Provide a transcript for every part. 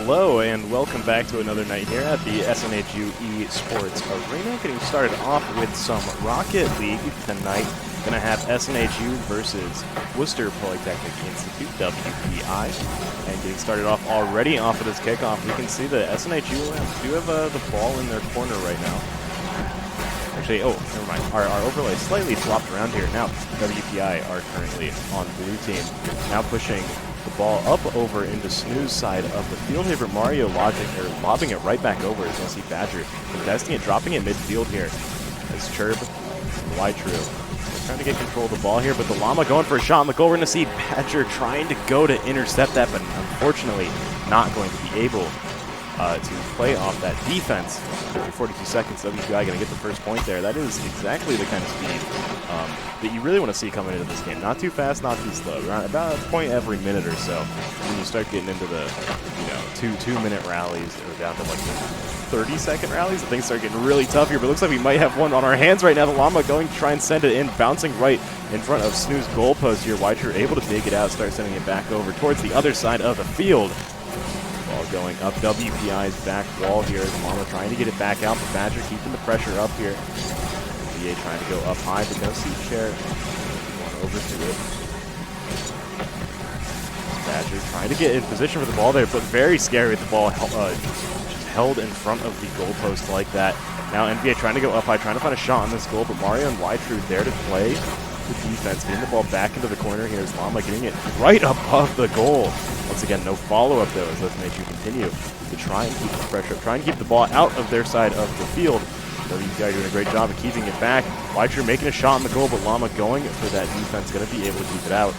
Hello and welcome back to another night here at the SNHU Esports Arena. Getting started off with some Rocket League tonight. Gonna have SNHU versus Worcester Polytechnic Institute, WPI. And getting started off already off of this kickoff, we can see that SNHU do have the ball in their corner right now. Actually, oh, never mind. Our overlay slightly flopped around here. Now, WPI are currently on blue team. Now pushing the ball up over into SNHU's side of the field here, but Mario lobbing it right back over as you'll see Badger contesting it, dropping it midfield here as Churb and Ytru trying to get control of the ball here, but the Llama going for a shot on the goal. We're going to see Badger trying to go to intercept that, but unfortunately not going to be able to play off that defense. After 42 seconds, WPI going to get the first point there. That is exactly the kind of speed that you really want to see coming into this game. Not too fast, not too slow. Around about a point every minute or so. When you start getting into the two-minute rallies or down to like the 30-second rallies, things start getting really tough here. But it looks like we might have one on our hands right now. The Llama going to try and send it in, bouncing right in front of SNHU's goalpost here. Ytru able to dig it out, start sending it back over towards the other side of the field. Ball going up WPI's back wall here. Llama trying to get it back out, but Badger keeping the pressure up here. VA trying to go up high, but no seat share. Going over to it. Badger trying to get in position for the ball there, but very scary with the ball just held in front of the goalpost like that. Now NBA trying to go up high, trying to find a shot on this goal, but Mario and Ytru there to play the defense, getting the ball back into the corner. Here's Llama getting it right above the goal. Once again, no follow-up though, as SNHU continue to try and keep the pressure up, try and keep the ball out of their side of the field. WPI doing a great job of keeping it back. Ytru making a shot on the goal, but Llama going for that defense, going to be able to keep it out.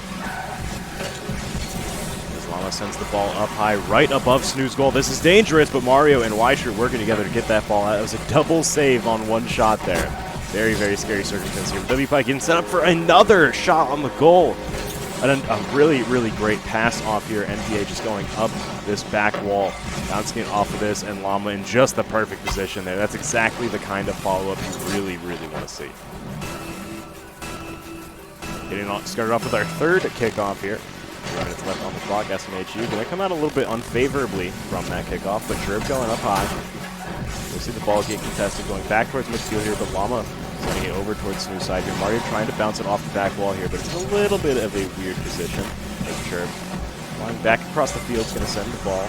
As Llama sends the ball up high, right above SNHU's goal. This is dangerous, but Mario and Ytru working together to get that ball out. It was a double save on one shot there. Very, very scary circumstance here. WPI getting set up for another shot on the goal. And a really, really great pass off here. NBA just going up this back wall, bouncing it off of this, and Llama in just the perfect position there. That's exactly the kind of follow-up you really, really want to see. Getting started off with our third kickoff here. 3 minutes left on the clock. SNHU going to come out a little bit unfavorably from that kickoff, but Churb going up high. We'll see the ball get contested, going back towards midfield here, but Llama sending it over towards SNHU's side here. Mario trying to bounce it off the back wall here, but it's a little bit of a weird position. Churb flying back across the field is going to send the ball.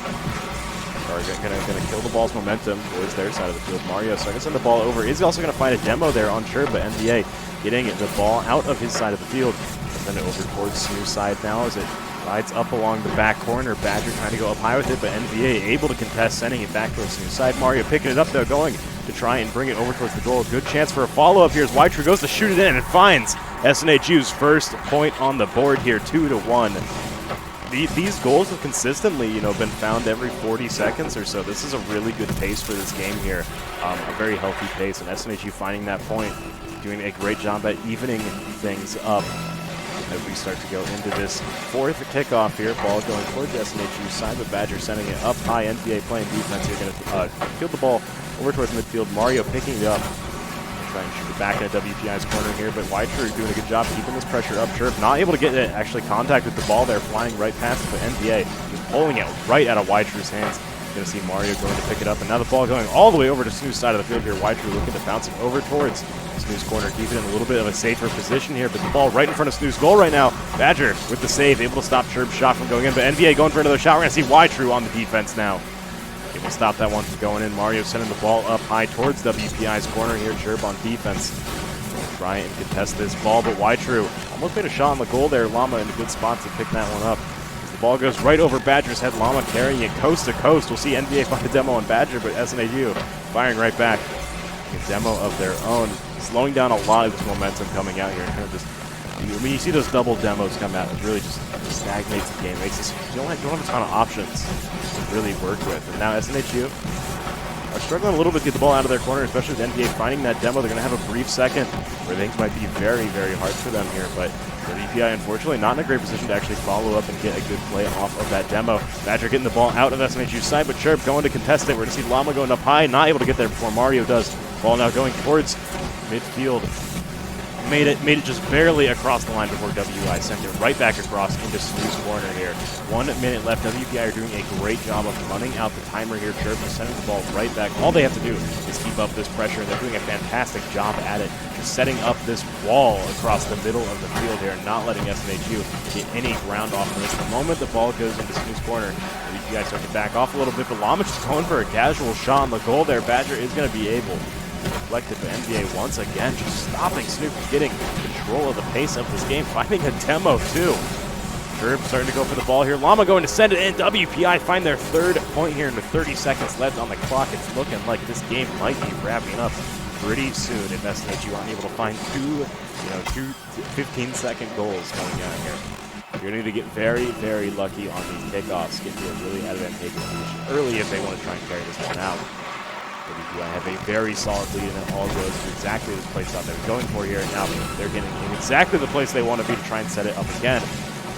Or going to kill the ball's momentum towards their side of the field. Mario starting to send the ball over. Is also going to find a demo there on Churb, but NBA getting the ball out of his side of the field. Send it over towards SNHU's side now as it rides up along the back corner. Badger trying to go up high with it, but NBA able to contest, sending it back towards SNHU's side. Mario picking it up though, going to try and bring it over towards the goal. Good chance for a follow-up here as Ytru goes to shoot it in and finds SNHU's first point on the board here, 2-1. These goals have consistently, been found every 40 seconds or so. This is a really good pace for this game here, a very healthy pace, and SNHU finding that point, doing a great job at evening things up. As we start to go into this fourth kickoff here, ball going towards the SNHU side, but Badger sending it up high. NBA playing defense here, going to field the ball over towards midfield. Mario picking it up, trying to shoot it back at WPI's corner here, but Ytru doing a good job keeping this pressure up. Churb not able to get actually contact with the ball there, flying right past it, but NBA just pulling it right out of Ytru's hands. Going to see Mario going to pick it up, and now the ball going all the way over to SNHU's side of the field here. Ytru looking to bounce it over towards SNHU's corner, keeping it in a little bit of a safer position here, but the ball right in front of SNHU's goal right now. Badger with the save, able to stop Churb's shot from going in, but NBA going for another shot. We're going to see Ytru on the defense now. Able to stop that one from going in. Mario sending the ball up high towards WPI's corner here. Churb on defense. Try and contest this ball, but Ytru almost made a shot on the goal there. Llama in a good spot to pick that one up. The ball goes right over Badger's head. Llama carrying it coast to coast. We'll see NBA find a demo on Badger, but SNHU firing right back. A demo of their own, slowing down a lot of this momentum coming out here. And kind of just, when you see those double demos come out, it really just stagnates the game. Makes this, you don't have a ton of options to really work with. And now SNHU are struggling a little bit to get the ball out of their corner, especially with NBA finding that demo. They're going to have a brief second where things might be very, very hard for them here, but WPI, unfortunately, not in a great position to actually follow up and get a good play off of that demo. Badger getting the ball out of SNHU's side, but Churb going to contest it. We're going to see Llama going up high, not able to get there before Mario does. Ball now going towards midfield. made it just barely across the line before WPI sent it right back across into SNHU's corner here. 1 minute left. WPI are doing a great job of running out the timer here. Chirp is sending the ball right back. All they have to do is keep up this pressure, and they're doing a fantastic job at it, setting up this wall across the middle of the field here, not letting SNHU get any ground off of this. The moment the ball goes into SNHU's corner, WPI start to back off a little bit, but Llama just going for a casual shot on the goal there. Badger is going to be able to deflect it, but NBA once again just stopping SNHU from getting control of the pace of this game, finding a demo too. Chirp starting to go for the ball here. Llama going to send it in. WPI find their 3rd point here, and with 30 seconds left on the clock, it's looking like this game might be wrapping up pretty soon if SNHU aren't able to find two 15-second goals coming out here. You're going to need to get very, very lucky on these kickoffs, get to a really advantageous position early if they want to try and carry this one out. WPI have a very solid lead, and it all goes to exactly this place out they're going for here, and now they're getting in exactly the place they want to be to try and set it up again.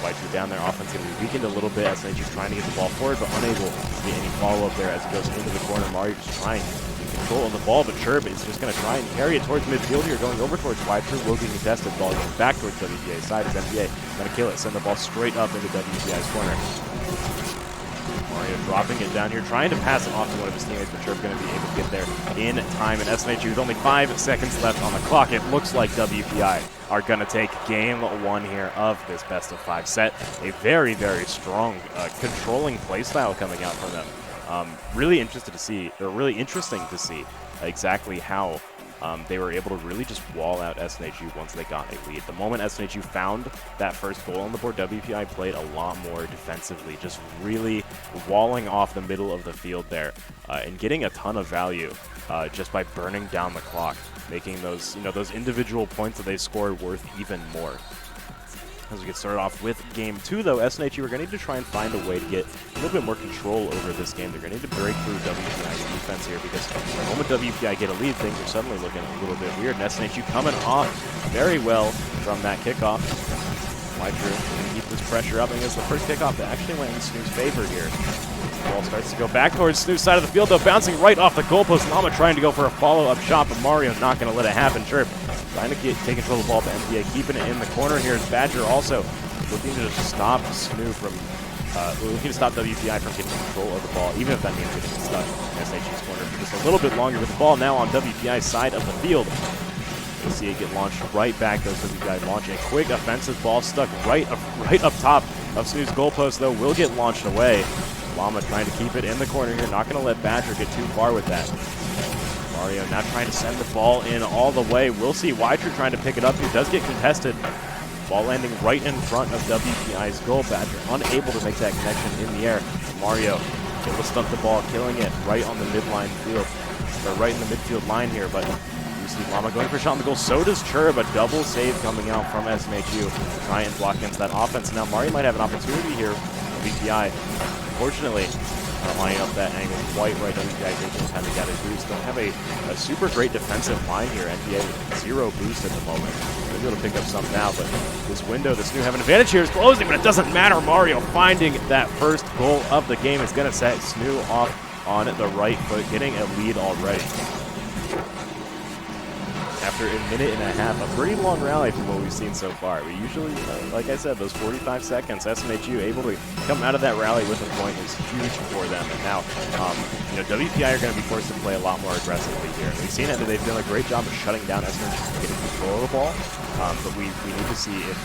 White down their offense going to be weakened a little bit as SNHU trying to get the ball forward, but unable to get any follow-up there as it goes into the corner. Mario just trying to get control of the ball, but Chirp is just going to try and carry it towards midfield here, going over towards White. Will be contested, ball going back towards WPI's side as NBA going to kill it, send the ball straight up into WPI's corner. Mario dropping it down here, trying to pass it off to one of his teammates, but Chirp going to be able to get there in time. And SNHU with only 5 seconds left on the clock, it looks like WPI are going to take game 1 here of this best-of-5 set. A very, very strong controlling play style coming out from them. Really interesting to see exactly how they were able to really just wall out SNHU once they got a lead. The moment SNHU found that first goal on the board, WPI played a lot more defensively, just really walling off the middle of the field there and getting a ton of value just by burning down the clock, making those those individual points that they scored worth even more. As we get started off with game 2, though, SNHU are going to need to try and find a way to get a little bit more control over this game. They're going to need to break through WPI's defense here, because the moment WPI get a lead, things are suddenly looking a little bit weird. And SNHU coming off very well from that kickoff. White Drew going to keep this pressure up, and it's the first kickoff that actually went in SNHU's favor here. The ball starts to go back towards SNHU's side of the field, though, bouncing right off the goalpost. Llama trying to go for a follow-up shot, but Mario not going to let it happen. Chirp trying to take control of the ball, but NBA keeping it in the corner here. As Badger also looking to stop SNHU from, looking to stop WPI from getting control of the ball, even if that means getting stuck in SNHU's corner for just a little bit longer. With the ball now on WPI's side of the field, you'll see it get launched right back. Those WPI launching a quick offensive ball stuck right up top of SNHU's goalpost, though, will get launched away. Llama trying to keep it in the corner here, not going to let Badger get too far with that. Mario now trying to send the ball in all the way. We'll see Wycher trying to pick it up. He does get contested. Ball landing right in front of WPI's goal. Badger unable to make that connection in the air. Mario able to stunt the ball, killing it right on the midline field, or right in the midfield line here. But you see Llama going for a shot on the goal. So does Chirp. A double save coming out from SNHU to try and block against that offense. Now Mario might have an opportunity here. WPI, unfortunately, lining up that angle quite right. WPI taking time to get a boost. Don't have a super great defensive line here. NBA with 0 boost at the moment. They'll be able to pick up some now, but this window, this SNHU have an advantage here, is closing, but it doesn't matter. Mario finding that first goal of the game is going to set SNHU off on the right foot, getting a lead already. After a minute and a half, a pretty long rally from what we've seen so far. We usually, like I said, those 45 seconds, SNHU able to come out of that rally with a point is huge for them. And now, WPI are going to be forced to play a lot more aggressively here. And we've seen that they've done a great job of shutting down SNHU from getting control of the ball. But we need to see if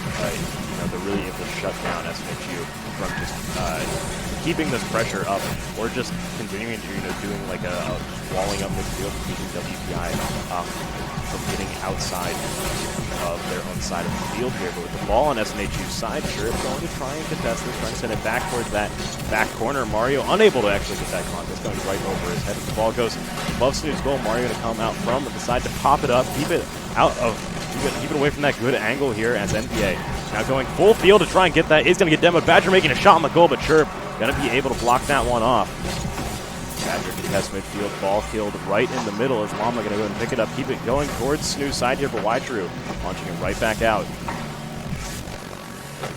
they're really able to shut down SNHU from just keeping this pressure up, or just continuing to doing like a walling up midfield, keeping WPI from getting outside of their own side of the field here. But with the ball on SNHU's side, Chirp going to try and contest this, trying to send it back towards that back corner. Mario unable to actually get that contest, going right over his head. As the ball goes above SNHU's goal, Mario going to come out from the side to pop it up, keep it away from that good angle here as NBA now going full field to try and get that. Is going to get demoed. Badger making a shot on the goal, but Chirp going to be able to block that one off. Badger contests midfield, ball killed right in the middle as Llama going to go and pick it up, keep it going towards SNHU's side here, but Wytru launching it right back out.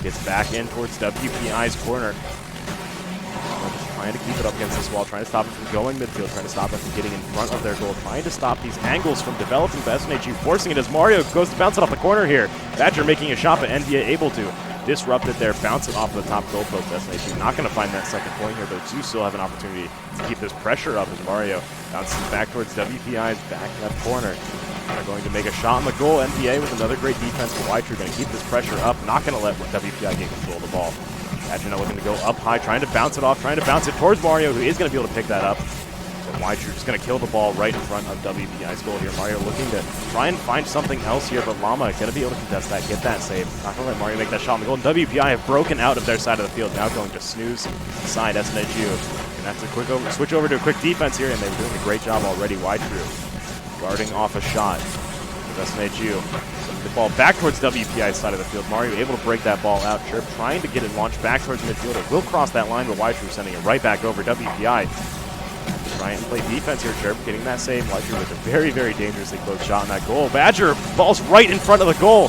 Gets back in towards WPI's corner. Just trying to keep it up against this wall, trying to stop it from going midfield, trying to stop it from getting in front of their goal, trying to stop these angles from developing for SNHU, forcing it as Mario goes to bounce it off the corner here. Badger making a shot, but NBA able to disrupt it there, bounce it off the top goal post. SNHU not going to find that second point here, but do still have an opportunity to keep this pressure up as Mario bounces back towards WPI's back left corner. They're going to make a shot on the goal. NBA with another great defense, but White True going to keep this pressure up, not going to let WPI get control of the ball. Badger now looking to go up high, trying to bounce it off, trying to bounce it towards Mario, who is going to be able to pick that up. And White True just going to kill the ball right in front of WPI's goal here. Mario looking to try and find something else here, but Llama going to be able to contest that, get that save. Not going to let Mario make that shot on the goal. And WPI have broken out of their side of the field, now going to snooze side SNHU. And that's a quick switch over to a quick defense here, and they're doing a great job already. White True guarding off a shot. SNHU the ball back towards WPI's side of the field. Mario able to break that ball out. Chirp trying to get it launched back towards midfield. It will cross that line, but White True sending it right back over. WPI trying to play defense here. Chirp getting that save. White True with a very, very dangerously close shot on that goal. Badger ball's right in front of the goal.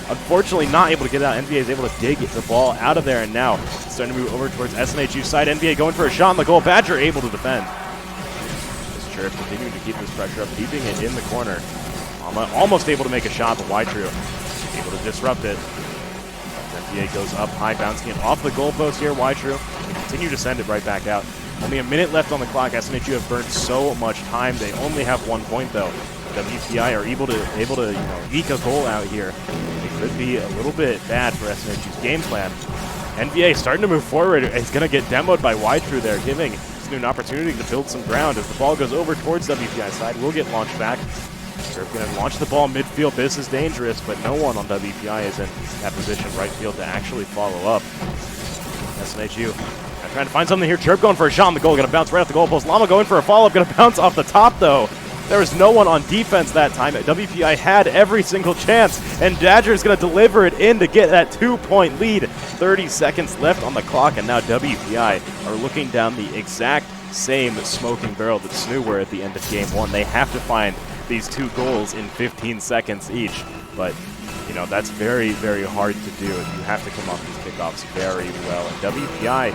Unfortunately, not able to get it out. NBA is able to dig the ball out of there, and now it's starting to move over towards SNHU side. NBA going for a shot on the goal. Badger able to defend. This Chirp continuing to keep this pressure up, keeping it in the corner. Almost able to make a shot, but White True able to disrupt it. NBA goes up high, bouncing it off the goalpost here. White True continue to send it right back out. Only a minute left on the clock. SNHU have burned so much time. They only have 1 point though. WPI are able to eke a goal out here. It could be a little bit bad for SNHU's game plan. NBA starting to move forward. It's going to get demoed by White True there, giving SNHU an opportunity to build some ground. As the ball goes over towards WPI side, will get launched back. They're going to launch the ball midfield. This is dangerous, but no one on WPI is in that position right field to actually follow up. SNHU trying to find something here. Chirp going for a shot on the goal. Going to bounce right off the goalpost. Llama going for a follow-up. Going to bounce off the top, though. There was no one on defense that time. WPI had every single chance, and Badger is going to deliver it in to get that 2-point lead. 30 seconds left on the clock, and now WPI are looking down the exact same smoking barrel that SNHU were at the end of Game 1. They have to find these 2 goals in 15 seconds each, but you know that's very, very hard to do. You have to come off these kickoffs very well. And WPI,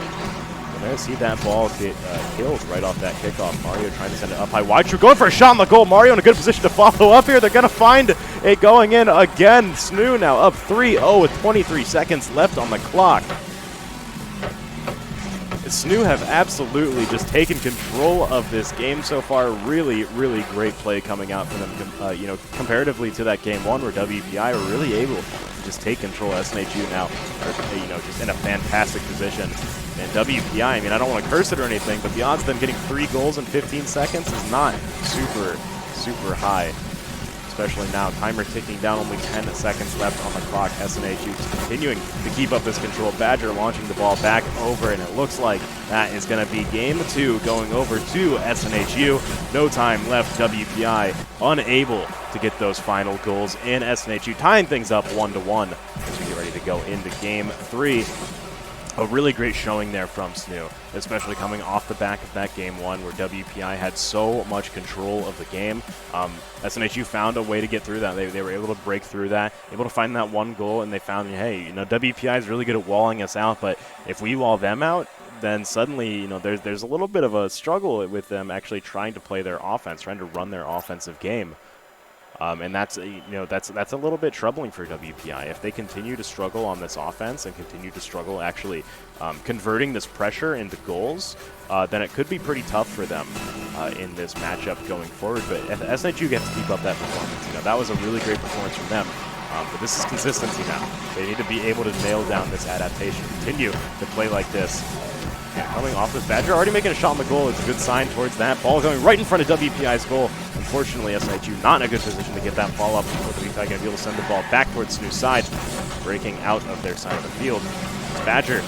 we're going to see that ball get killed right off that kickoff. Mario trying to send it up high. White True going for a shot on the goal. Mario in a good position to follow up here. They're going to find it going in again. SNHU now up 3-0 with 23 seconds left on the clock. SNHU have absolutely just taken control of this game so far. Really, really great play coming out from them, comparatively to that Game 1 where WPI were really able to just take control. SNHU now are, just in a fantastic position. And WPI, I mean, I don't want to curse it or anything, but the odds of them getting 3 goals in 15 seconds is not super, super high. Especially now, timer ticking down, only 10 seconds left on the clock. SNHU continuing to keep up this control. Badger launching the ball back over, and it looks like that is going to be Game 2 going over to SNHU. No time left. WPI unable to get those final goals in. SNHU tying things up 1-1 as we get ready to go into Game 3. A really great showing there from SNHU, especially coming off the back of that Game 1 where WPI had so much control of the game. SNHU found a way to get through that. They were able to break through that, able to find that 1 goal, and they found, hey, WPI is really good at walling us out, but if we wall them out, then suddenly, there's a little bit of a struggle with them actually trying to play their offense, trying to run their offensive game. And that's a little bit troubling for WPI. If they continue to struggle on this offense and continue to struggle actually converting this pressure into goals, then it could be pretty tough for them in this matchup going forward. But SNHU gets to keep up that performance. That was a really great performance from them. But this is consistency now. They need to be able to nail down this adaptation, continue to play like this. And coming off this, Badger already making a shot on the goal is a good sign towards that. Ball going right in front of WPI's goal. Unfortunately, SNHU not in a good position to get that ball up. WPI going to be able to send the ball back towards SNHU's side, breaking out of their side of the field. Badger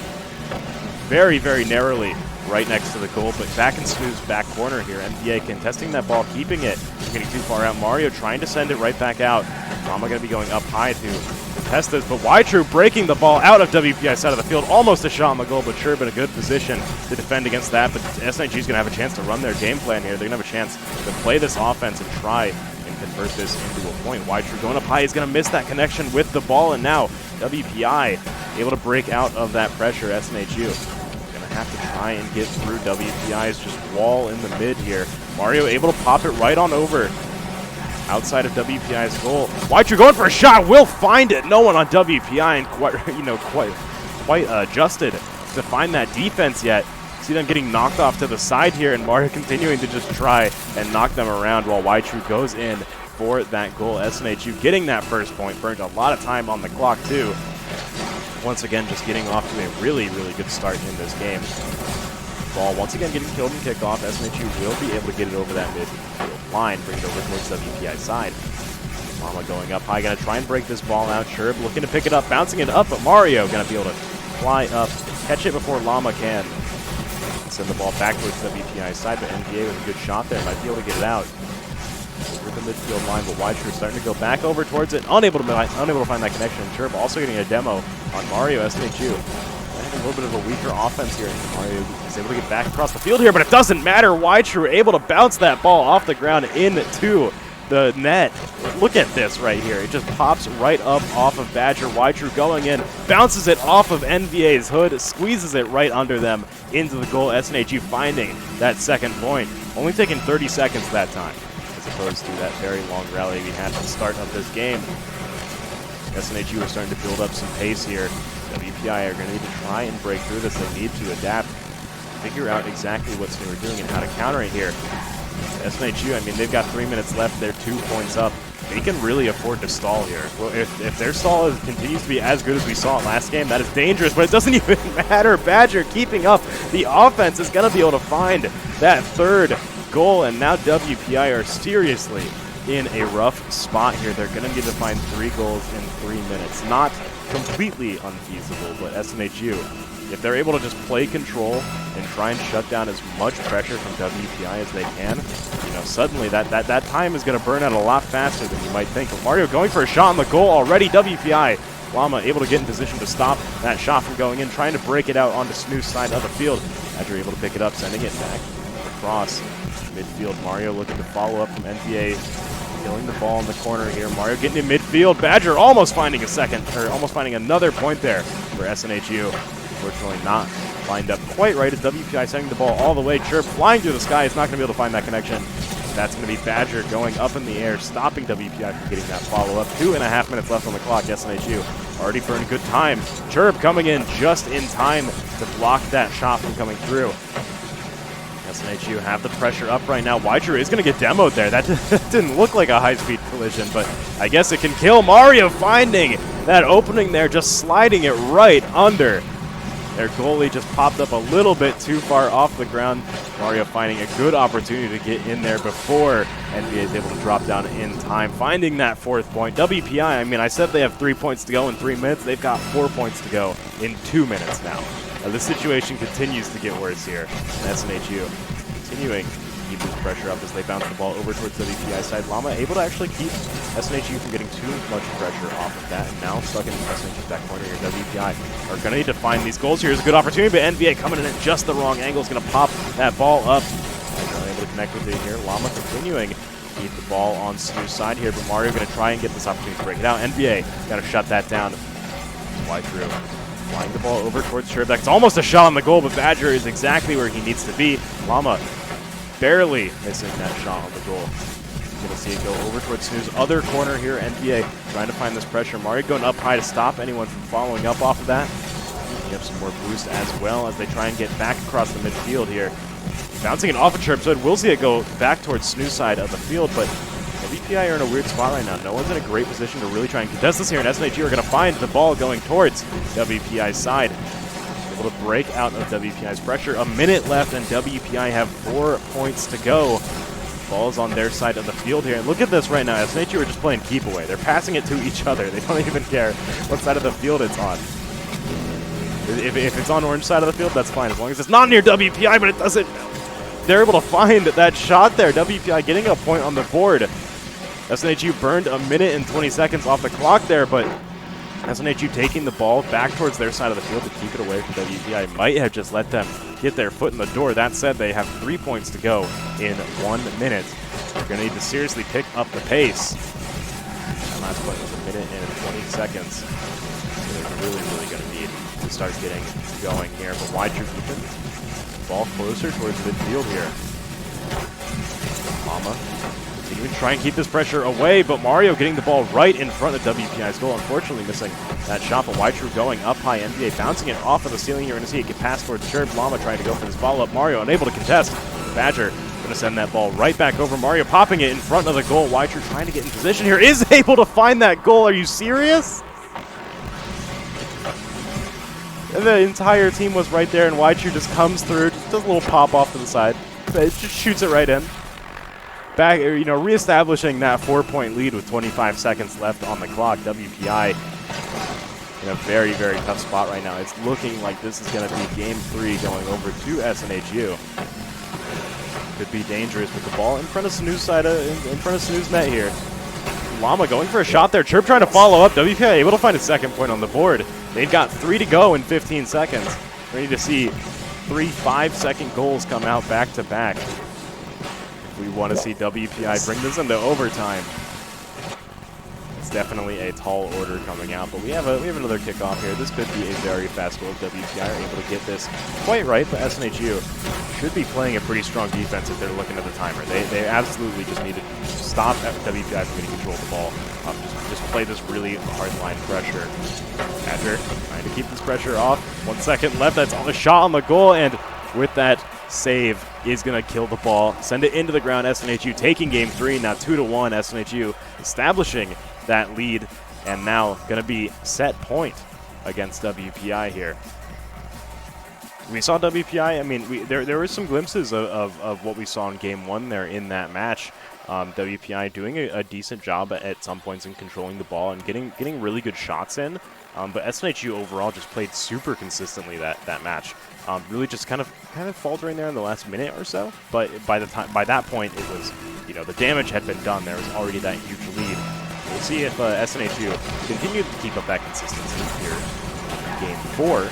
very, very narrowly right next to the goal, but back in SNHU's back corner here. NBA contesting that ball, keeping it, getting too far out. Mario trying to send it right back out. Rama going to be going up high to contest this, but White True breaking the ball out of WPI's side of the field. Almost a shot on the goal, but sure, in a good position to defend against that. But SNHU is going to have a chance to run their game plan here. They're going to have a chance to play this offense and try and convert this into a point. White True going up high. He's going to miss that connection with the ball, and now WPI able to break out of that pressure. SNHU going to have to try and get through WPI's just wall in the mid here. Mario able to pop it right on over outside of WPI's goal. White going for a shot, will find it. No one on WPI and quite adjusted to find that defense yet. See them getting knocked off to the side here, and Mario continuing to just try and knock them around while White goes in for that goal. SNHU getting that first point, burned a lot of time on the clock too. Once again, just getting off to a really, really good start in this game. Ball once again getting killed in kickoff. SNHU will be able to get it over that midfield line, bring it over towards WPI side. Llama going up high, gonna try and break this ball out. Cherub looking to pick it up, bouncing it up, but Mario gonna be able to fly up, catch it before Llama can. Send the ball back towards WPI side, but NBA with a good shot there, might be able to get it out. Over the midfield line, but White starting to go back over towards it, unable to find that connection. Cherub also getting a demo on Mario. SNHU having a little bit of a weaker offense here. Mario is able to get back across the field here, but it doesn't matter. White able to bounce that ball off the ground into the net. Look at this right here. It just pops right up off of Badger. White going in, bounces it off of NVA's hood, squeezes it right under them into the goal. SNHU finding that second point. Only taking 30 seconds that time, as opposed to that very long rally we had at the start of this game. SNHU are starting to build up some pace here. WPI are going to need to try and break through this. They need to adapt, figure out exactly what they were doing and how to counter it here. SNHU, I mean, they've got 3 minutes left. They're 2 points up. They can really afford to stall here. Well, if their stall continues to be as good as we saw it last game, that is dangerous, but it doesn't even matter. Badger keeping up. The offense is going to be able to find that third goal, and now WPI are seriously in a rough spot here. They're going to need to find 3 goals in 3 minutes. Not completely unfeasible, but SNHU, if they're able to just play control and try and shut down as much pressure from WPI as they can, you know, suddenly that time is going to burn out a lot faster than you might think. But Mario going for a shot on the goal already. WPI, Llama able to get in position to stop that shot from going in, trying to break it out onto Snoo's side of the field. Badger able to pick it up, sending it back across midfield. Mario looking to follow up from NVA, killing the ball in the corner here. Mario getting in midfield. Badger almost finding another point there for SNHU. Unfortunately not lined up quite right as WPI sending the ball all the way. Chirp flying through the sky. Is not going to be able to find that connection. That's going to be Badger going up in the air, stopping WPI from getting that follow-up. 2.5 minutes left on the clock. SNHU already burned good time. Chirp coming in just in time to block that shot from coming through. SNHU have the pressure up right now. Weicher is going to get demoed there. That didn't look like a high-speed collision, but I guess it can kill. Mario finding that opening there, just sliding it right under. Their goalie just popped up a little bit too far off the ground. Mario finding a good opportunity to get in there before NBA is able to drop down in time, finding that 4th point. WPI, I mean, I said they have 3 points to go in 3 minutes. They've got 4 points to go in 2 minutes now. The situation continues to get worse here. And SNHU continuing to keep this pressure up as they bounce the ball over towards WPI side. Llama able to actually keep SNHU from getting too much pressure off of that. And now stuck in SNHU's back corner here. WPI are going to need to find these goals. Here's a good opportunity, but NVA coming in at just the wrong angle is going to pop that ball up. Not able to connect with it here. Llama continuing to keep the ball on Snoo's side here, but Mario going to try and get this opportunity to break it out. NVA got to shut that down. Wide through. Flying the ball over towards Sherbeck. It's almost a shot on the goal, but Badger is exactly where he needs to be. Llama barely missing that shot on the goal. Going to see it go over towards Snoo's other corner here. NBA trying to find this pressure. Mario going up high to stop anyone from following up off of that. You have some more boost as well as they try and get back across the midfield here. Bouncing it off of Chirp, so we'll see it go back towards Snoo's side of the field, but WPI are in a weird spot right now. No one's in a great position to really try and contest this here, and SNHU are going to find the ball going towards WPI's side. Able to break out of WPI's pressure. A minute left, and WPI have 4 points to go. Ball's on their side of the field here, and look at this right now. SNHU are just playing keep away. They're passing it to each other. They don't even care what side of the field it's on. If it's on orange side of the field, that's fine, as long as it's not near WPI, but it doesn't. They're able to find that shot there. WPI getting a point on the board. SNHU burned a minute and 20 seconds off the clock there, but SNHU taking the ball back towards their side of the field to keep it away from WPI might have just let them get their foot in the door. That said, they have 3 points to go in 1 minute. They're going to need to seriously pick up the pace. That last point was a minute and 20 seconds. So they're really going to need to start getting going here. But wide true keeping the ball closer towards midfield here. Llama continuing to try and keep this pressure away, but Mario getting the ball right in front of WPI's goal. Unfortunately missing that shot, but wide true going up high. NBA bouncing it off of the ceiling. You're going to see it get passed towards Chirp. Llama trying to go for this follow-up. Mario unable to contest. Badger going to send that ball right back over. Mario popping it in front of the goal. Wide true trying to get in position here. Is able to find that goal. Are you serious? The entire team was right there, and wide true just comes through. Just does a little pop off to the side. It just shoots it right in. Back, reestablishing that 4-point lead with 25 seconds left on the clock. WPI in a very, very tough spot right now. It's looking like this is going to be Game 3 going over to SNHU. Could be dangerous with the ball in front of Snoo's net here. Llama going for a shot there. Chirp trying to follow up. WPI able to find a second point on the board. They've got 3 to go in 15 seconds. We need to see 3 5-second goals come out back to back. We want to see WPI bring this into overtime. It's definitely a tall order coming out, but we have another kickoff here. This could be a very fast goal if WPI are able to get this quite right, but SNHU should be playing a pretty strong defense if they're looking at the timer. They absolutely just need to stop WPI from getting control of the ball. Just play this really hard line pressure. Badger trying to keep this pressure off. 1 second left. That's a shot on the goal, and with that save is going to kill the ball. Send it into the ground. SNHU taking Game 3. Now 2-1. SNHU establishing that lead, and now going to be set point against WPI here. We saw WPI, I mean, there were some glimpses of what we saw in Game 1 there in that match. WPI doing a decent job at some points in controlling the ball and getting really good shots in. But SNHU overall just played super consistently that match. Really just kind of faltering there in the last minute or so. But by that point, it was, the damage had been done. There was already that huge lead. We'll see if SNHU continue to keep up that consistency here in Game 4.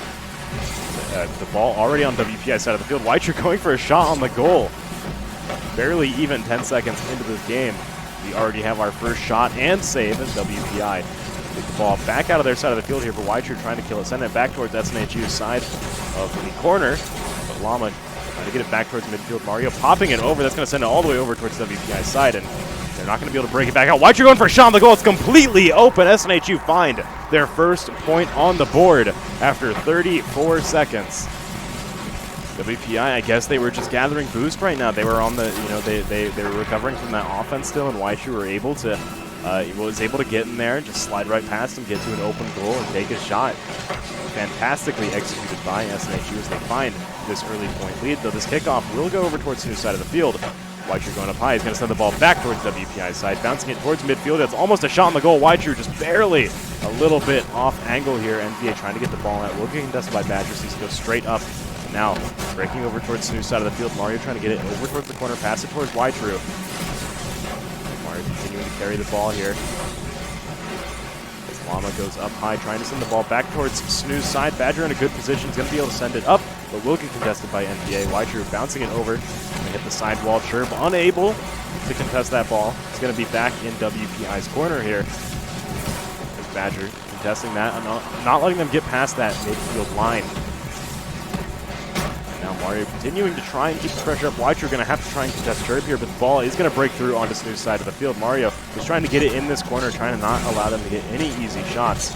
The ball already on WPI's side of the field. Wide true going for a shot on the goal. Barely even 10 seconds into this game, we already have our first shot and save as WPI. Get the ball back out of their side of the field here for wide true trying to kill it. Send it back towards SNHU's side of the corner. But Llama trying to get it back towards midfield. Mario popping it over. That's going to send it all the way over towards WPI's side, and they're not going to be able to break it back out. Wide true going for a shot on the goal. It's completely open. SNHU find their first point on the board after 34 seconds. WPI, I guess they were just gathering boost right now. They were on the, they were recovering from that offense still, and Waichu were able to, was able to get in there, just slide right past him, get to an open goal, and take a shot. Fantastically executed by SNHU as they find this early point lead, though this kickoff will go over towards Snoo's side of the field. Waichu going up high. He's going to send the ball back towards WPI's side, bouncing it towards midfield. That's almost a shot on the goal. Waichu just barely a little bit off angle here. NBA trying to get the ball out. Will get contested by Badger. Sees it go straight up. Now breaking over towards Snoo's side of the field. Mario trying to get it over towards the corner, pass it towards Waichu. Mario continuing to carry the ball here. As Llama goes up high, trying to send the ball back towards Snoo's side. Badger in a good position. He's going to be able to send it up, but will get contested by NBA. Waichu bouncing it over. Hit the sidewall. Chirp unable to contest that ball. It's going to be back in WPI's corner here. There's Badger contesting that and not letting them get past that midfield line. And now Mario continuing to try and keep the pressure up. Waichu going to have to try and contest Chirp here, but the ball is going to break through onto Snoo's side of the field. Mario is trying to get it in this corner, trying to not allow them to get any easy shots.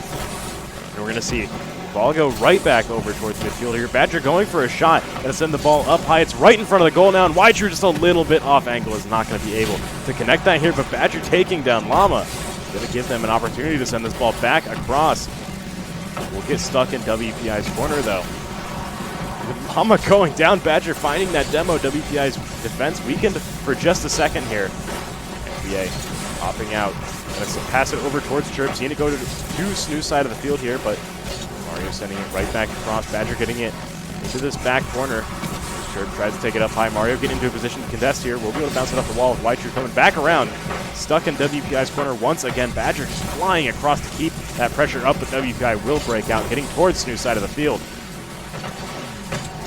And we're going to see ball go right back over towards midfield here. Badger going for a shot. Gonna send the ball up high. It's right in front of the goal now, and Waichu just a little bit off angle is not going to be able to connect that here, but Badger taking down Llama. Gonna give them an opportunity to send this ball back across. We'll get stuck in WPI's corner, though. With Llama going down, Badger finding that demo. WPI's defense weakened for just a second here. NBA popping out. Gonna pass it over towards Chirp. Seeing it go to Snoo's side of the field here, but Mario sending it right back across. Badger getting it into this back corner. Chirp tries to take it up high. Mario getting into a position to contest here. We'll be able to bounce it off the wall with Waichu coming back around. Stuck in WPI's corner once again. Badger just flying across to keep that pressure up, but WPI will break out, getting towards Snoo's side of the field.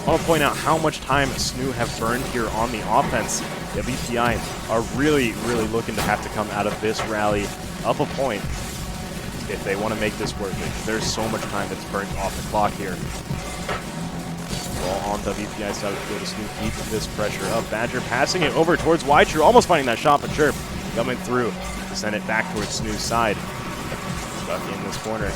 I want to point out how much time SNHU have burned here on the offense. WPI are really, really looking to have to come out of this rally up a point if they want to make this worth it. There's so much time that's burnt off the clock here. Ball on WPI side of the field to Snoop, keep this pressure up. Badger passing it over towards Weicher, almost finding that shot, but Chirp coming through to send it back towards Snoo's side. Stuck in this corner.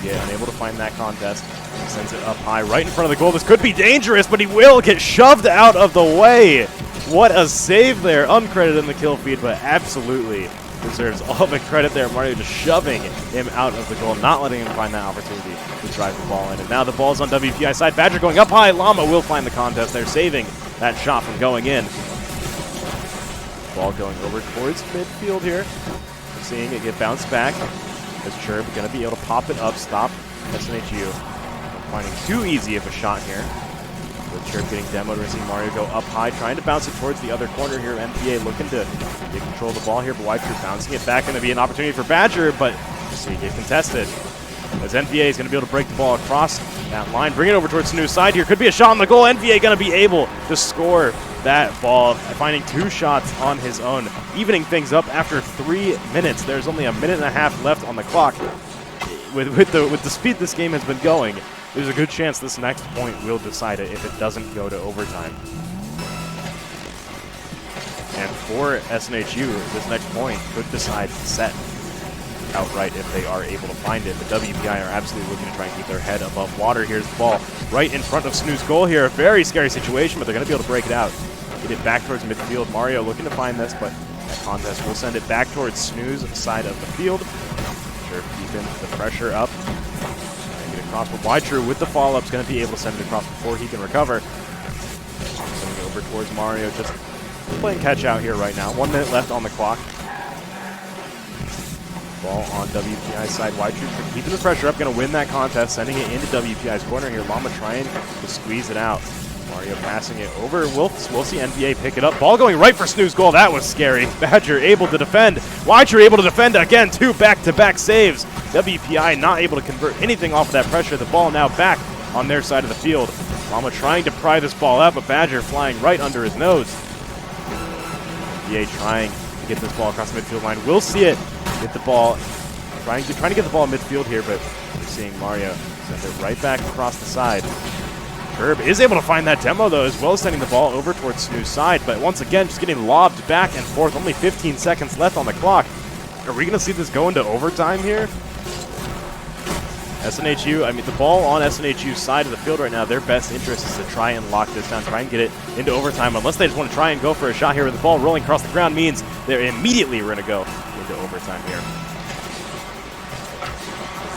Yeah, unable to find that contest. Sends it up high, right in front of the goal. This could be dangerous, but he will get shoved out of the way. What a save there. Uncredited in the kill feed, but absolutely deserves all the credit there. Mario just shoving him out of the goal, not letting him find that opportunity to drive the ball in. And now the ball's on WPI side. Badger going up high. Llama will find the contest there, saving that shot from going in. Ball going over towards midfield here. Seeing it get bounced back. As Chirp going to be able to pop it up, stop SNHU. Finding too easy of a shot here. With Chirp getting demoed, we're seeing Mario go up high, trying to bounce it towards the other corner here. NPA looking to get control of the ball here, but Weicher bouncing it back. Going to be an opportunity for Badger, but see it get contested. As NPA is going to be able to break the ball across that line, bring it over towards Snoo's side here. Could be a shot on the goal. NPA going to be able to score that ball, finding 2 shots on his own, evening things up after 3 minutes. There's only a minute and a half left on the clock. With the speed this game has been going, there's a good chance this next point will decide it if it doesn't go to overtime. And for SNHU, this next point could decide the set outright if they are able to find it. The WPI are absolutely looking to try and keep their head above water. Here's the ball right in front of Snoo's goal here. A very scary situation, but they're going to be able to break it out. Get it back towards midfield. Mario looking to find this, but that contest will send it back towards Snoo's side of the field. Sure, keeping the pressure up. Get it across, but Weicher with the follow-up is going to be able to send it across before he can recover. Sending it over towards Mario, just playing catch out here right now. 1 minute left on the clock. Ball on WPI side. Weicher keeping the pressure up, going to win that contest, sending it into WPI's corner here. Llama trying to squeeze it out. Mario passing it over. We'll see NBA pick it up. Ball going right for Snoo's goal. That was scary. Badger able to defend. Weicher able to defend again. 2 back-to-back saves. WPI not able to convert anything off of that pressure. The ball now back on their side of the field. Llama trying to pry this ball out, but Badger flying right under his nose. NBA trying to get this ball across the midfield line. We'll see it. Get the ball. Trying to get the ball in midfield here, but we're seeing Mario send it right back across the side. Herb is able to find that demo, though, as well as sending the ball over towards Snoo's side. But once again, just getting lobbed back and forth. Only 15 seconds left on the clock. Are we going to see this go into overtime here? SNHU, I mean, the ball on SNHU's side of the field right now, their best interest is to try and lock this down, try and get it into overtime. Unless they just want to try and go for a shot here with the ball rolling across the ground means they're immediately going to go into overtime here.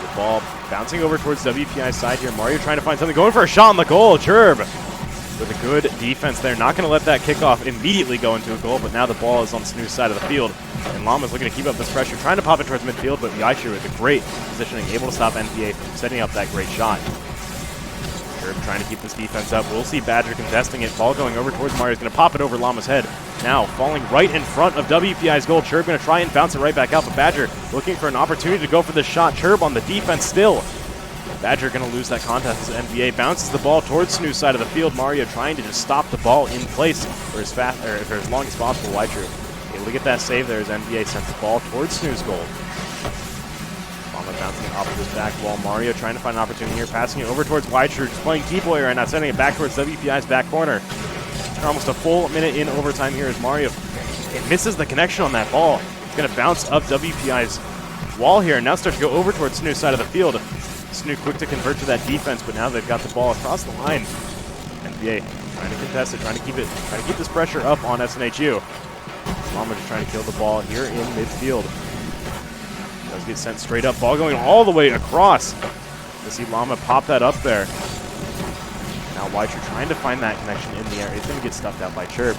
The ball bouncing over towards WPI's side here. Mario trying to find something, going for a shot on the goal. Chirb with a good defense there. Not going to let that kickoff immediately go into a goal, but now the ball is on Snoo's side of the field. And Llama's looking to keep up this pressure, trying to pop it towards midfield, but Weicher with a great positioning, able to stop NPA from setting up that great shot. Chirb trying to keep this defense up. We'll see Badger contesting it. Ball going over towards Mario. He's going to pop it over Llama's head. Now falling right in front of WPI's goal. Chirb going to try and bounce it right back out, but Badger looking for an opportunity to go for this shot. Chirb on the defense still. Badger going to lose that contest as NBA bounces the ball towards Snoo's side of the field. Mario trying to just stop the ball in place for as fast or for as long as possible. Weicher able to get that save there as NBA sends the ball towards Snoo's goal. Llama bouncing off of his back wall. Mario trying to find an opportunity here, passing it over towards Weicher, just playing key boy right now, sending it back towards WPI's back corner. Almost a full minute in overtime here as Mario misses the connection on that ball. It's going to bounce up WPI's wall here and now starts to go over towards Snoo's side of the field. Snoo quick to convert to that defense, but now they've got the ball across the line. NBA trying to contest it, trying to keep this pressure up on SNHU. Llama just trying to kill the ball here in midfield. Does get sent straight up. Ball going all the way across. You see Llama pop that up there. Now Weicher trying to find that connection in the air. It's going to get stuffed out by Chirp.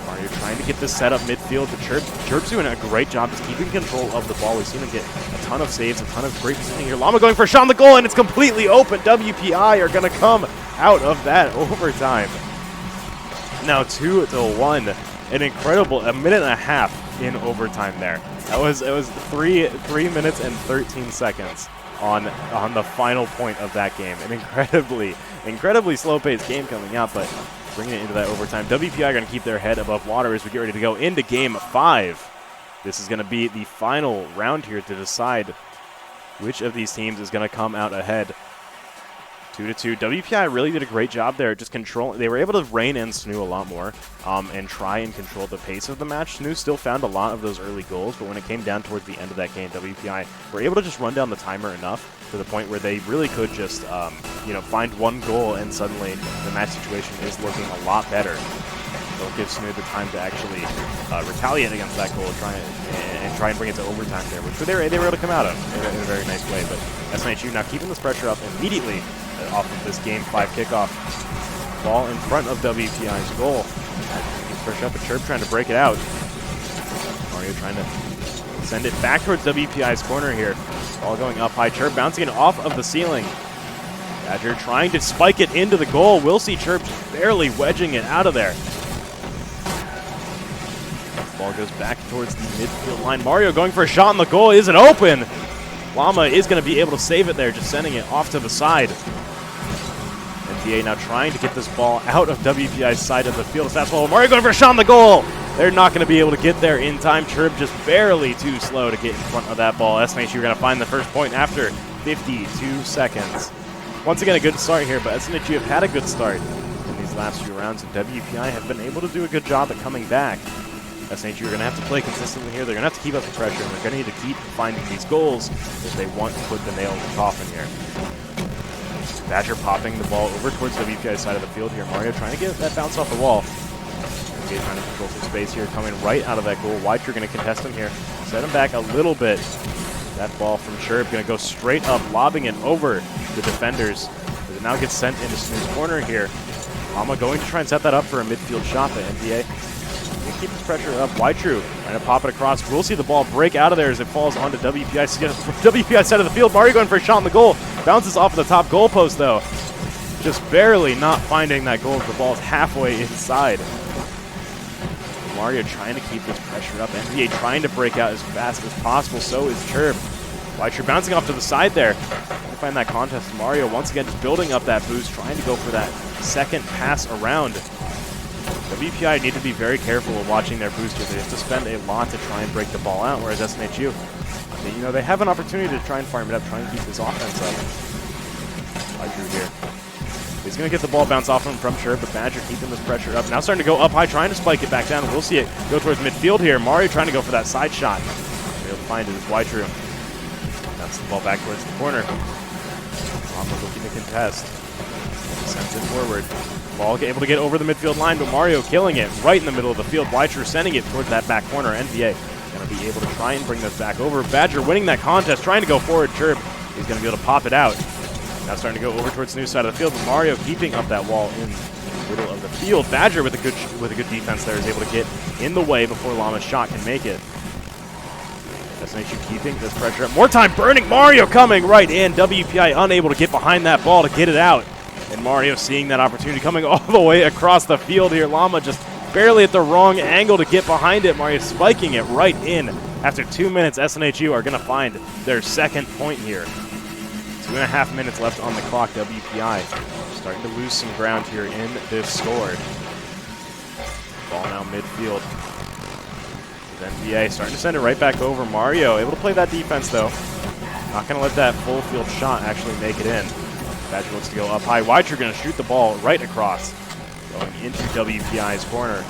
Mario trying to get this set up midfield, but Chirp's doing a great job just keeping control of the ball. We've seen him get a ton of saves, a ton of great positioning here. Llama going for a shot on the goal, and it's completely open. WPI are going to come out of that overtime. Now 2-1. An incredible a minute and a half in overtime there. It was 3 minutes and 13 seconds on the final point of that game. An incredibly slow-paced game coming out, but bringing it into that overtime. WPI are going to keep their head above water as we get ready to go into Game 5. This is going to be the final round here to decide which of these teams is going to come out ahead. 2-2. WPI really did a great job there, just controlling. They were able to rein in SNHU a lot more and try and control the pace of the match. SNHU still found a lot of those early goals, but when it came down towards the end of that game, WPI were able to just run down the timer enough to the point where they really could just, find one goal, and suddenly the match situation is looking a lot better. They'll give SNHU the time to actually retaliate against that goal, try and bring it to overtime there, which they were able to come out of in a very nice way. But SNHU now keeping this pressure up immediately off of this Game 5 kickoff. Ball in front of WPI's goal. Keeps pressure up, but Chirp trying to break it out. Mario trying to send it back towards WPI's corner here. Ball going up high. Chirp bouncing it off of the ceiling. Badger trying to spike it into the goal. We'll see Chirp barely wedging it out of there. Ball goes back towards the midfield line. Mario going for a shot on the goal. Is it open? Llama is going to be able to save it there, just sending it off to the side. NPA now trying to get this ball out of WPI's side of the field. Fastball. Mario going for a shot on the goal. They're not going to be able to get there in time. Chirp just barely too slow to get in front of that ball. SNHU are going to find the first point after 52 seconds. Once again, a good start here, but SNHU have had a good start in these last few rounds, and WPI have been able to do a good job at coming back. SNHU are going to have to play consistently here. They're going to have to keep up the pressure, and they're going to need to keep finding these goals if they want to put the nail in the coffin here. Badger popping the ball over towards WPI's side of the field here. Mario trying to get that bounce off the wall. NPA trying to control some space here, coming right out of that goal. White are going to contest him here. Set him back a little bit. That ball from Chirp going to go straight up, lobbing it over the defenders. As it now gets sent into SNHU's corner here. Llama going to try and set that up for a midfield shot, but NPA keep this pressure up. White-True trying to pop it across. We'll see the ball break out of there as it falls onto WPI side of the field. Mario going for a shot on the goal. Bounces off of the top goalpost, though. Just barely not finding that goal as the ball is halfway inside. Mario trying to keep this pressure up. NBA trying to break out as fast as possible. So is Chirp. White-True bouncing off to the side there. Trying to find that contest. Mario once again just building up that boost, trying to go for that second pass around. WPI need to be very careful with watching their boosters. They have to spend a lot to try and break the ball out, whereas SNHU, they have an opportunity to try and farm it up, try and keep this offense up. Badger here. He's going to get the ball bounce off him from Chirp, but Badger keeping this pressure up. Now starting to go up high, trying to spike it back down. We'll see it go towards midfield here. Mario trying to go for that side shot. Able to find it as White-True. That's the ball back towards the corner. Llama looking to contest. Sends it forward. Ball able to get over the midfield line, but Mario killing it right in the middle of the field. White-True sending it towards that back corner. NBA going to be able to try and bring this back over. Badger winning that contest, trying to go forward. Chirp, he's going to be able to pop it out. Now starting to go over towards the new side of the field, but Mario keeping up that wall in the middle of the field. Badger with a good defense there is able to get in the way before Llama's shot can make it. SNHU keeping this pressure up. More time burning. Mario coming right in. WPI unable to get behind that ball to get it out. And Mario seeing that opportunity coming all the way across the field here. Llama just barely at the wrong angle to get behind it. Mario spiking it right in. After 2 minutes, SNHU are going to find their second point here. 2.5 minutes left on the clock. WPI starting to lose some ground here in this score. Ball now midfield. NBA starting to send it right back over. Mario able to play that defense, though. Not going to let that full field shot actually make it in. Badger looks to go up high. White are going to shoot the ball right across, going into WPI's corner.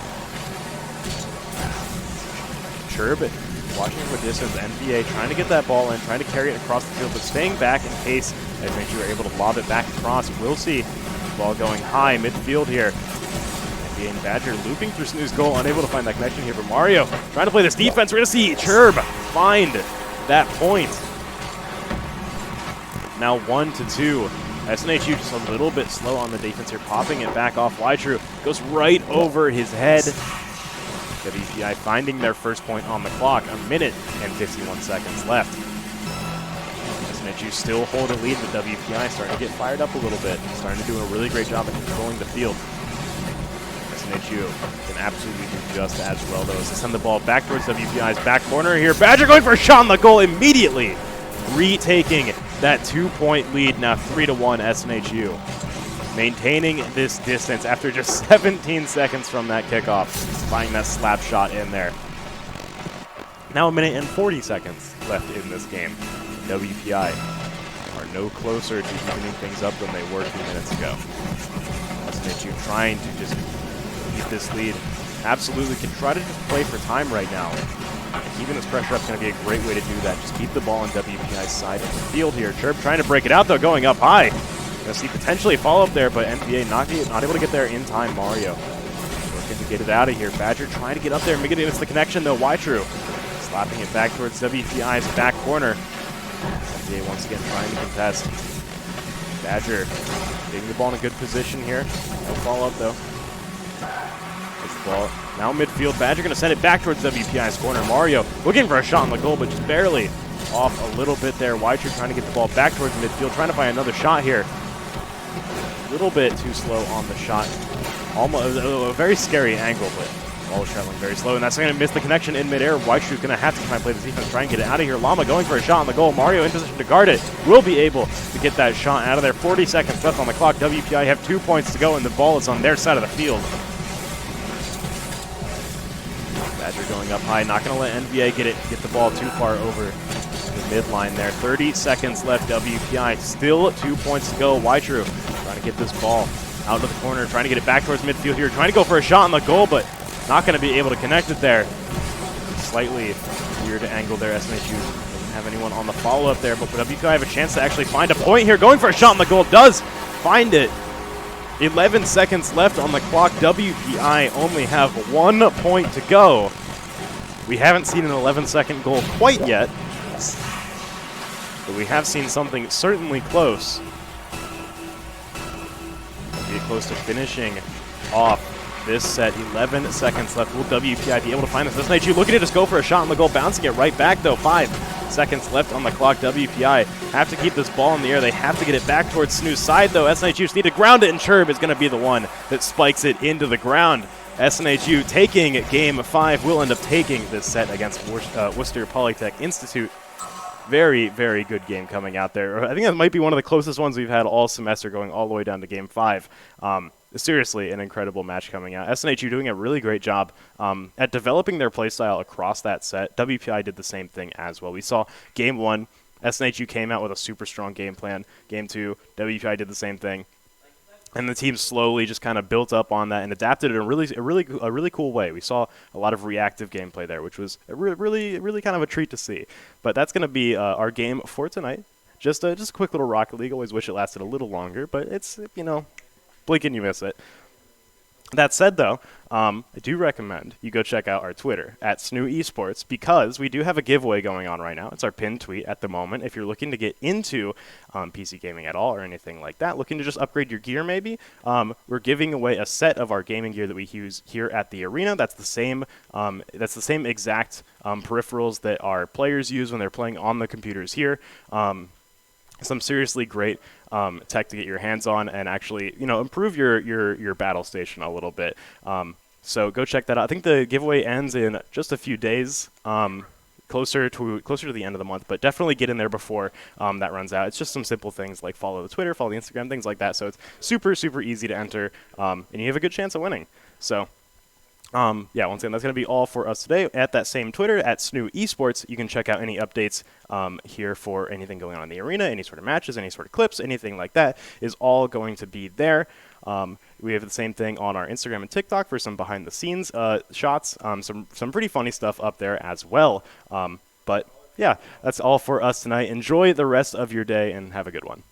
Chirp watching from a distance. NBA trying to get that ball in, trying to carry it across the field, but staying back in case SNHU are able to lob it back across. We'll see the ball going high midfield here. NBA and Badger looping through SNHU's goal, unable to find that connection here, but Mario trying to play this defense. We're going to see Chirp find that point. Now 1-2. SNHU just a little bit slow on the defense here, popping it back off. White-True goes right over his head. WPI finding their first point on the clock. 1 minute and 51 seconds left. SNHU still hold a lead, but WPI starting to get fired up a little bit. Starting to do a really great job at controlling the field. SNHU can absolutely do just as well, though, as they send the ball back towards WPI's back corner here. Badger going for a shot on the goal immediately, retaking that 2-point lead, now 3-1 SNHU. Maintaining this distance after just 17 seconds from that kickoff, finding that slap shot in there. Now 1 minute and 40 seconds left in this game. WPI are no closer to evening things up than they were 2 minutes ago. SNHU trying to just keep this lead. Absolutely can try to just play for time right now. And keeping this pressure up is going to be a great way to do that. Just keep the ball on WPI's side of the field here. Chirp trying to break it out, though, going up high. Going to see potentially a follow-up there, but NBA not able to get there in time. Mario working to get it out of here. Badger trying to get up there. Maybe it's the connection, though. True slapping it back towards WPI's back corner. NBA once again trying to contest. Badger getting the ball in a good position here. No follow-up, though. Gets the ball now midfield. Badger going to send it back towards WPI's corner. Mario looking for a shot on the goal, but just barely off a little bit there. True trying to get the ball back towards midfield, trying to find another shot here. A little bit too slow on the shot. Almost a very scary angle, but ball is traveling very slow, and that's going to miss the connection in midair. True's going to have to try and play the defense, try and get it out of here. Llama going for a shot on the goal. Mario in position to guard it. Will be able to get that shot out of there. 40 seconds left on the clock. WPI have 2 points to go, and the ball is on their side of the field. Badger going up high, not going to let NBA get the ball too far over the midline there. 30 seconds left. WPI still 2 points to go. True trying to get this ball out of the corner, trying to get it back towards midfield here, trying to go for a shot on the goal, but not going to be able to connect it there. Slightly weird angle there. SNHU doesn't have anyone on the follow-up there, but WPI have a chance to actually find a point here. Going for a shot on the goal, does find it. 11 seconds left on the clock. WPI only have 1 point to go. We haven't seen an 11-second goal quite yet, but we have seen something certainly close. We'll be close to finishing off this set. 11 seconds left. Will WPI be able to find this? SNHU looking to just go for a shot on the goal, bouncing it right back, though. 5 seconds left on the clock. WPI have to keep this ball in the air. They have to get it back towards SNHU's side, though. SNHU just need to ground it, and Chirp is going to be the one that spikes it into the ground. SNHU taking game 5 will end up taking this set against Worcester Polytech Institute. Very, very good game coming out there. I think that might be one of the closest ones we've had all semester, going all the way down to game 5. Seriously, an incredible match coming out. SNHU doing a really great job at developing their playstyle across that set. WPI did the same thing as well. We saw game 1, SNHU came out with a super strong game plan. Game 2, WPI did the same thing. And the team slowly just kind of built up on that and adapted in a really cool way. We saw a lot of reactive gameplay there, which was really kind of a treat to see. But that's going to be our game for tonight. Just a quick little Rocket League. Always wish it lasted a little longer, but it's, blink and you miss it. That said, though, I do recommend you go check out our Twitter at SNHU Esports, because we do have a giveaway going on right now. It's our pinned tweet at the moment. If you're looking to get into PC gaming at all or anything like that, looking to just upgrade your gear maybe, we're giving away a set of our gaming gear that we use here at the arena. That's the same exact peripherals that our players use when they're playing on the computers here. Some seriously great tech to get your hands on and actually, improve your battle station a little bit. So go check that out. I think the giveaway ends in just a few days, closer to the end of the month, but definitely get in there before that runs out. It's just some simple things like follow the Twitter, follow the Instagram, things like that. So it's super, super easy to enter, and you have a good chance of winning. So once again, that's going to be all for us today. At that same Twitter, at SNHU Esports, you can check out any updates here for anything going on in the arena, any sort of matches, any sort of clips, anything like that is all going to be there. We have the same thing on our Instagram and TikTok for some behind-the-scenes shots, some pretty funny stuff up there as well. But yeah, that's all for us tonight. Enjoy the rest of your day and have a good one.